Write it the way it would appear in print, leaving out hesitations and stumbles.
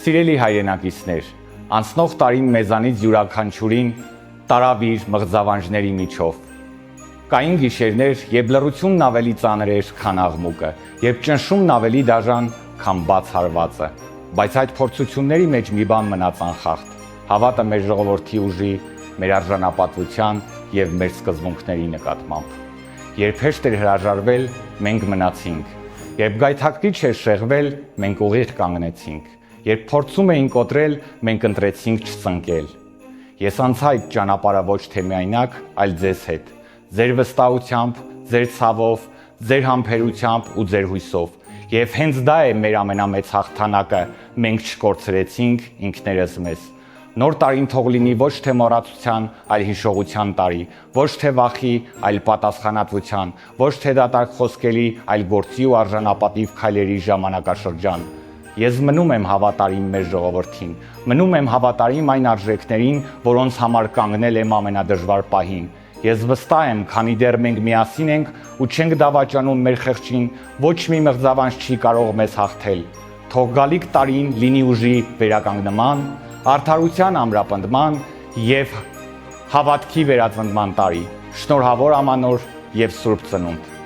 Սիրելի հայրենակիցներ, անցնող տարին մեզանից յուրաքանչյուրին տարավ իր մղձավանջների միջով։ Կային գիշերներ, երբ լռությունն ավելի ծանր էր, քան աղմուկը, երբ ճնշումն ավելի դաժան, քան բաց հարվածը, բայց այդ փորձությունների մեջ մի բան մնաց անխախտ՝ հավատը մեր ժողովրդի ուժի, մեր արժանապատվության եւ մեր սկզբունքների նկատմամբ։ Երբ հեշտ էր հրաժարվել, մենք մնացինք։ Երբ գայթակղիչ էր շեղվել, մենք ուղիղ կանգնեցինք։ Երբ փորձում էին կոտրել, մենք ընտրեցինք չծնկել։ Ես անցա այդ ճանապարհը ոչ թե միայնակ, այլ ձեզ հետ, ձեր վստահությամբ, ձեր ցավով, ձեր համբերությամբ ու ձեր հույսով։ Եվ հենց դա է մեր ամենամեծ հաղթանակը, մենք չկորցրեցինք ինքներս մեզ։ Նոր տարին թող լինի ոչ թե մոռացության, այլ հիշողության տարի, ոչ թե վախի, այլ պատասխանատվության, ոչ թե դատարկ խոսքերի, այլ գործի ու արժանապատիվ քայլերի ժամանակաշրջան։ Ես մնում եմ հավատարիմ մեր ժողովրդին, մնում եմ հավատարիմ այն արժեքներին, որոնց համար կանգնել եմ ամենադժվար պահին։ Ես վստահ եմ, քանի դեռ մենք միասին ենք ու չենք դավաճանում մեր խեղճին, ոչ մի մղձավանջ չի կարող մեզ հաղթել։ Թող գալիք տարին լինի ուժի վերականգնման, արդարության ամրապնդման և հավատքի վերածննդման տարի։ Շնորհավոր ամանոր և Սուրբ Ծնունդ։